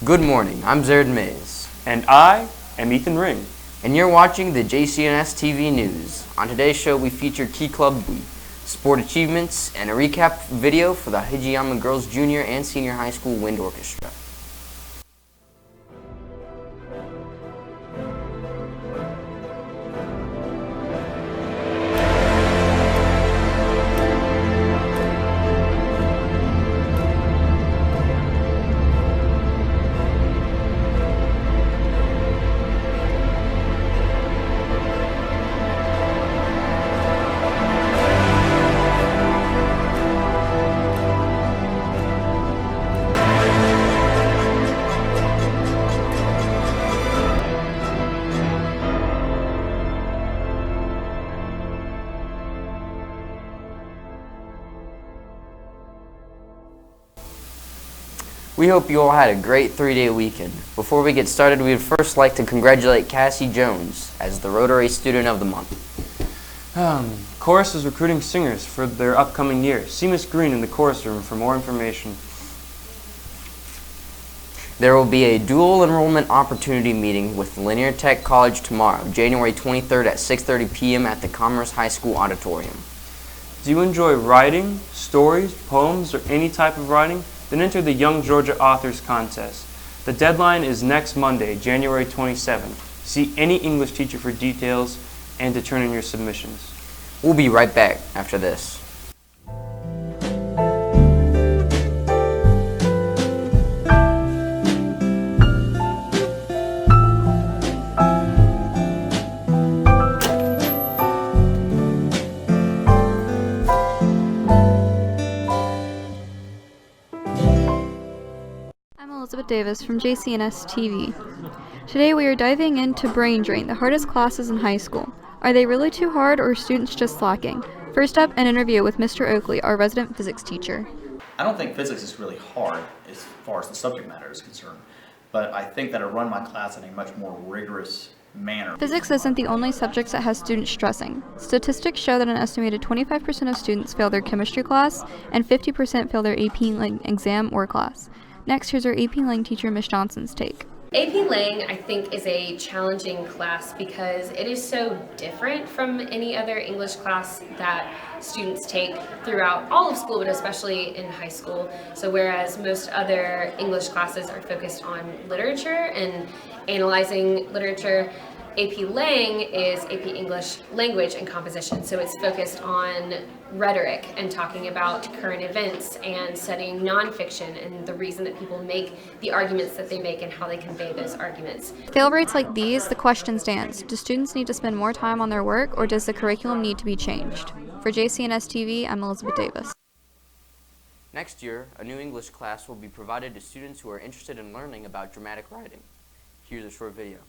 Good morning, I'm Zared Mays. And I am Ethan Ring. And you're watching the JCNS-TV News. On today's show, we feature Key Club Week, sport achievements, and a recap video for the Hijiyama Girls Junior and Senior High School Wind Orchestra. We hope you all had a great 3-day weekend. Before we get started, we would first like to congratulate Cassie Jones as the Rotary Student of the Month. Chorus is recruiting singers for their upcoming year. See Miss Green in the chorus room for more information. There will be a dual enrollment opportunity meeting with Linear Tech College tomorrow, January 23rd at 6:30 p.m. at the Commerce High School Auditorium. Do you enjoy writing, stories, poems, or any type of writing? Then enter the Young Georgia Authors Contest. The deadline is next Monday, January 27th. See any English teacher for details and to turn in your submissions. We'll be right back after this. Davis from JCNS-TV. Today we are diving into brain drain, the hardest classes in high school. Are they really too hard or are students just slacking? First up, an interview with Mr. Oakley, our resident physics teacher. I don't think physics is really hard as far as the subject matter is concerned, but I think that I run my class in a much more rigorous manner. Physics isn't the only subject that has students stressing. Statistics show that an estimated 25% of students fail their chemistry class and 50% fail their AP exam or class. Next, here's our AP Lang teacher, Ms. Johnson's take. AP Lang, I think, is a challenging class because it is so different from any other English class that students take throughout all of school, but especially in high school. So whereas most other English classes are focused on literature and analyzing literature, AP Lang is AP English Language and Composition, so it's focused on rhetoric and talking about current events and studying nonfiction and the reason that people make the arguments that they make and how they convey those arguments. Fail rates like these, the question stands, do students need to spend more time on their work or does the curriculum need to be changed? For JCNS-TV, I'm Elizabeth Davis. Next year, a new English class will be provided to students who are interested in learning about dramatic writing. Here's a short video.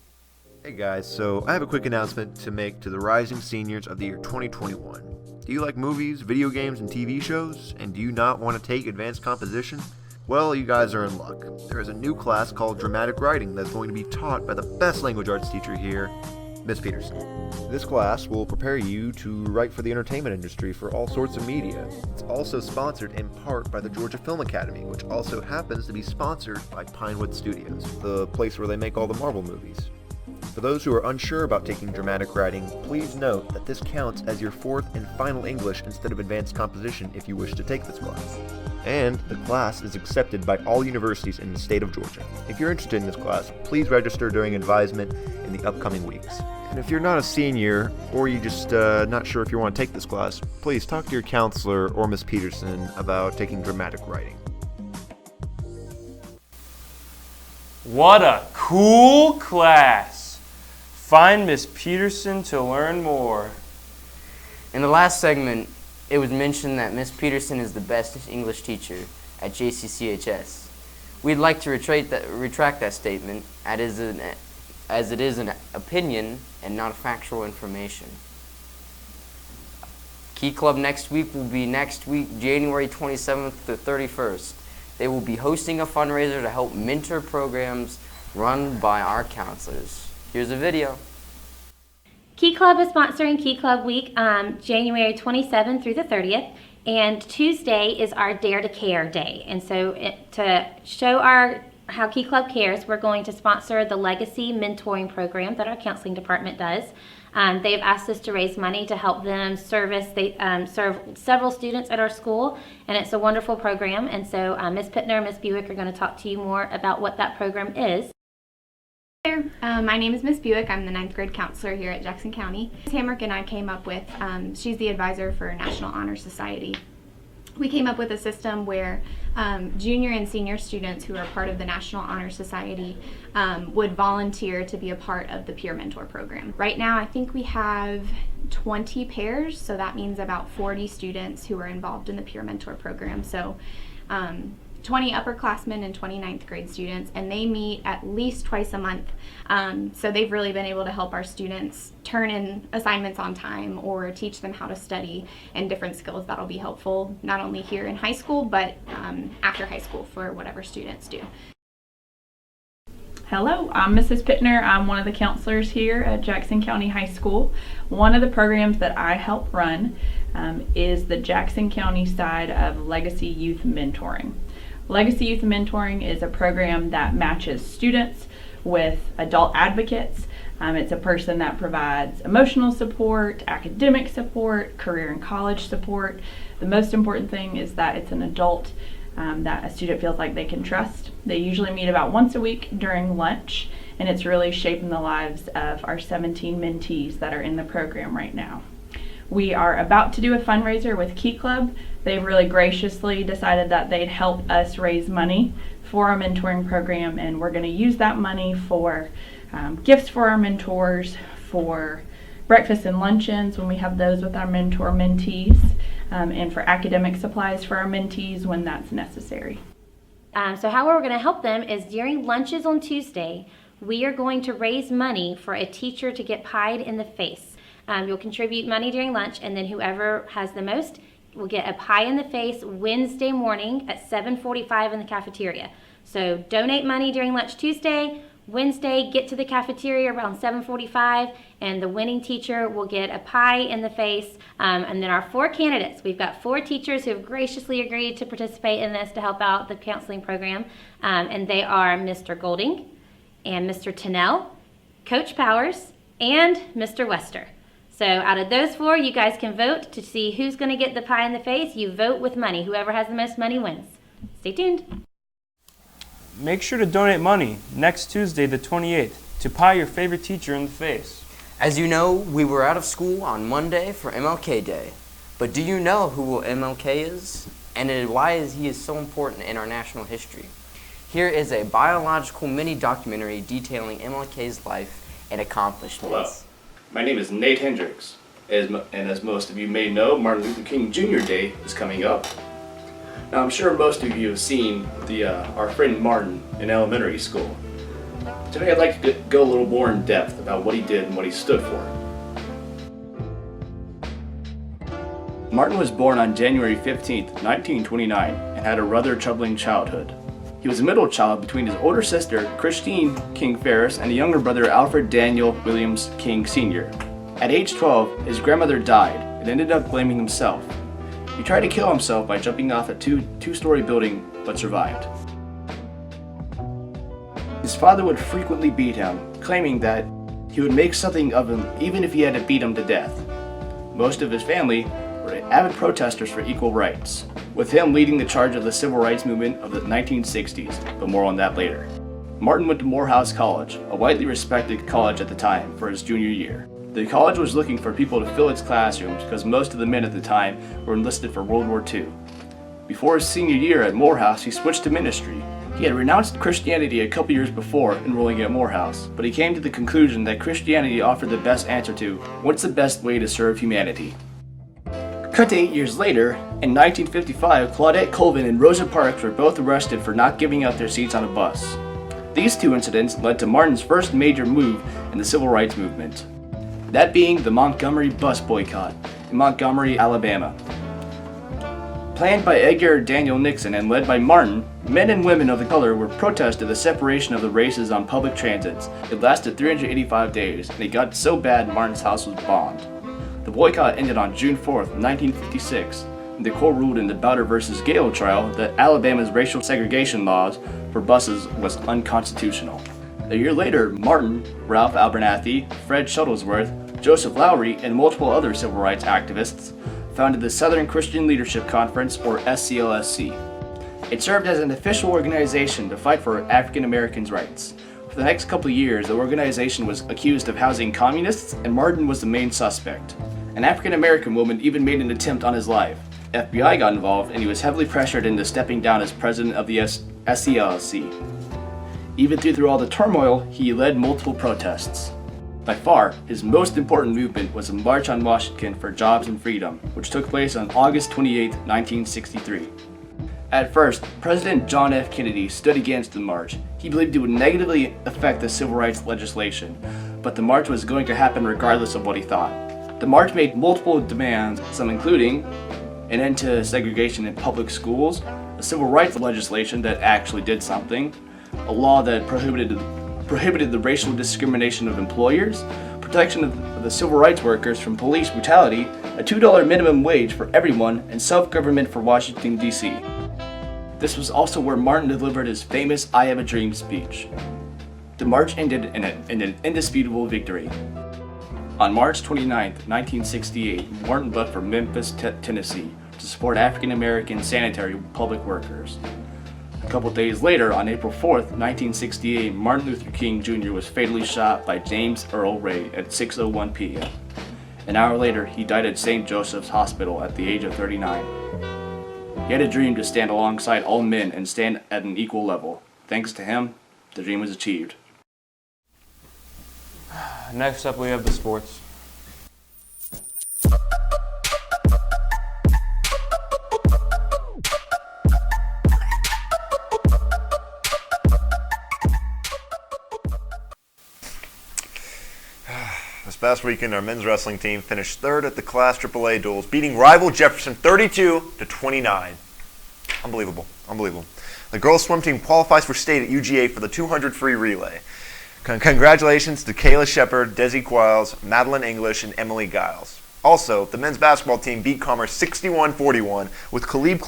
Hey guys, so I have a quick announcement to make to the rising seniors of the year 2021. Do you like movies, video games, and TV shows? And do you not want to take advanced composition? Well, you guys are in luck. There is a new class called Dramatic Writing that's going to be taught by the best language arts teacher here, Miss Peterson. This class will prepare you to write for the entertainment industry for all sorts of media. It's also sponsored in part by the Georgia Film Academy, which also happens to be sponsored by Pinewood Studios, the place where they make all the Marvel movies. For those who are unsure about taking dramatic writing, please note that this counts as your fourth and final English instead of advanced composition if you wish to take this class. And the class is accepted by all universities in the state of Georgia. If you're interested in this class, please register during advisement in the upcoming weeks. And if you're not a senior, or you just not sure if you want to take this class, please talk to your counselor or Miss Peterson about taking dramatic writing. What a cool class! Find Miss Peterson to learn more. In the last segment, it was mentioned that Miss Peterson is the best English teacher at JCCHS. We'd like to retract that statement as it is an opinion and not factual information. Key Club next week will be next week, January 27th to 31st. They will be hosting a fundraiser to help mentor programs run by our counselors. Here's a video. Key Club is sponsoring Key Club Week January 27th through the 30th, and Tuesday is our Dare to Care Day. And so to show our how Key Club cares, we're going to sponsor the Legacy Mentoring Program that our counseling department does. They've asked us to raise money to help them service. They serve several students at our school, and it's a wonderful program. And so Ms. Pittner and Ms. Buick are going to talk to you more about what that program is. Hi there. My name is Miss Buick. I'm the 9th grade counselor here at Jackson County. Ms. Hamrick and I came up with, she's the advisor for National Honor Society. We came up with a system where junior and senior students who are part of the National Honor Society would volunteer to be a part of the peer mentor program. Right now I think we have 20 pairs, so that means about 40 students who are involved in the peer mentor program. So 20 upperclassmen and 20 9th grade students, and they meet at least twice a month. So they've really been able to help our students turn in assignments on time or teach them how to study and different skills that'll be helpful not only here in high school, but after high school for whatever students do. Hello, I'm Mrs. Pittner. I'm one of the counselors here at Jackson County High School. One of the programs that I help run is the Jackson County side of Legacy Youth Mentoring. Legacy Youth Mentoring is a program that matches students with adult advocates. It's a person that provides emotional support, academic support, career and college support. The most important thing is that it's an adult that a student feels like they can trust. They usually meet about once a week during lunch, and it's really shaping the lives of our 17 mentees that are in the program right now. We are about to do a fundraiser with Key Club. They've really graciously decided that they'd help us raise money for our mentoring program, and we're going to use that money for gifts for our mentors, for breakfast and luncheons when we have those with our mentor mentees, and for academic supplies for our mentees when that's necessary. So how we're going to help them is during lunches on Tuesday, we are going to raise money for a teacher to get pied in the face. You'll contribute money during lunch, and then whoever has the most will get a pie in the face Wednesday morning at 7:45 in the cafeteria. So donate money during lunch Tuesday. Wednesday, get to the cafeteria around 7:45, and the winning teacher will get a pie in the face. And then our 4 candidates, we've got 4 teachers who have graciously agreed to participate in this to help out the counseling program. And they are Mr. Golding and Mr. Tennell, Coach Powers, and Mr. Wester. So out of those 4, you guys can vote to see who's going to get the pie in the face. You vote with money. Whoever has the most money wins. Stay tuned. Make sure to donate money next Tuesday, the 28th, to pie your favorite teacher in the face. As you know, we were out of school on Monday for MLK Day. But do you know who MLK is? And why he is so important in our national history? Here is a biological mini-documentary detailing MLK's life and accomplishments. Hello. My name is Nate Hendricks, and as most of you may know, Martin Luther King Jr. Day is coming up. Now, I'm sure most of you have seen our friend Martin in elementary school. Today I'd like to go a little more in depth about what he did and what he stood for. Martin was born on January 15, 1929, and had a rather troubling childhood. He was a middle child between his older sister, Christine King Ferris, and a younger brother, Alfred Daniel Williams King Sr. At age 12, his grandmother died and ended up blaming himself. He tried to kill himself by jumping off a two-story building, but survived. His father would frequently beat him, claiming that he would make something of him even if he had to beat him to death. Most of his family were avid protesters for equal rights, with him leading the charge of the civil rights movement of the 1960s, but more on that later. Martin went to Morehouse College, a widely respected college at the time, for his junior year. The college was looking for people to fill its classrooms because most of the men at the time were enlisted for World War II. Before his senior year at Morehouse, he switched to ministry. He had renounced Christianity a couple years before enrolling at Morehouse, but he came to the conclusion that Christianity offered the best answer to what's the best way to serve humanity. Cut to 8 years later, in 1955, Claudette Colvin and Rosa Parks were both arrested for not giving up their seats on a bus. These 2 incidents led to Martin's first major move in the civil rights movement, that being the Montgomery bus boycott in Montgomery, Alabama. Planned by Edgar Daniel Nixon and led by Martin, men and women of the color were protesting the separation of the races on public transits. It lasted 385 days, and it got so bad Martin's house was bombed. The boycott ended on June 4th, 1956, and the court ruled in the Bowder v. Gale trial that Alabama's racial segregation laws for buses was unconstitutional. A year later, Martin, Ralph Abernathy, Fred Shuttlesworth, Joseph Lowry, and multiple other civil rights activists founded the Southern Christian Leadership Conference, or SCLSC. It served as an official organization to fight for African Americans' rights. For the next couple of years, the organization was accused of housing communists, and Martin was the main suspect. An African American woman even made an attempt on his life. FBI got involved, and he was heavily pressured into stepping down as president of the SCLSC. Even through all the turmoil, he led multiple protests. By far, his most important movement was the March on Washington for Jobs and Freedom, which took place on August 28, 1963. At first, President John F. Kennedy stood against the march. He believed it would negatively affect the civil rights legislation, but the march was going to happen regardless of what he thought. The march made multiple demands, some including an end to segregation in public schools, a civil rights legislation that actually did something, a law that prohibited the racial discrimination of employers, protection of the civil rights workers from police brutality, a $2 minimum wage for everyone, and self-government for Washington, D.C. This was also where Martin delivered his famous I Have a Dream speech. The march ended in an indisputable victory. On March 29, 1968, Martin left for Memphis, Tennessee to support African American sanitary public workers. A couple days later, on April 4, 1968, Martin Luther King Jr. was fatally shot by James Earl Ray at 6:01 p.m. An hour later, he died at St. Joseph's Hospital at the age of 39. He had a dream to stand alongside all men and stand at an equal level. Thanks to him, the dream was achieved. Next up, we have the sports. This past weekend, our men's wrestling team finished third at the Class AAA duels, beating rival Jefferson 32-29. Unbelievable. The girls' swim team qualifies for state at UGA for the 200 free relay. Congratulations to Kayla Shepard, Desi Quiles, Madeline English, and Emily Giles. Also, the men's basketball team beat Commerce 61-41, with Khalib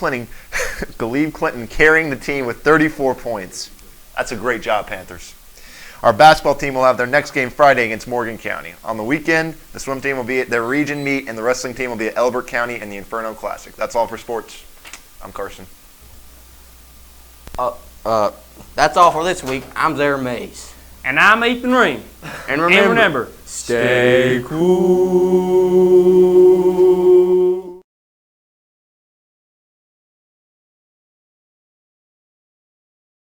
Clinton carrying the team with 34 points. That's a great job, Panthers. Our basketball team will have their next game Friday against Morgan County. On the weekend, the swim team will be at their region meet, and the wrestling team will be at Elbert County in the Inferno Classic. That's all for sports. I'm Carson. That's all for this week. I'm Zara Mays. And I'm Ethan Ring. And remember, stay cool.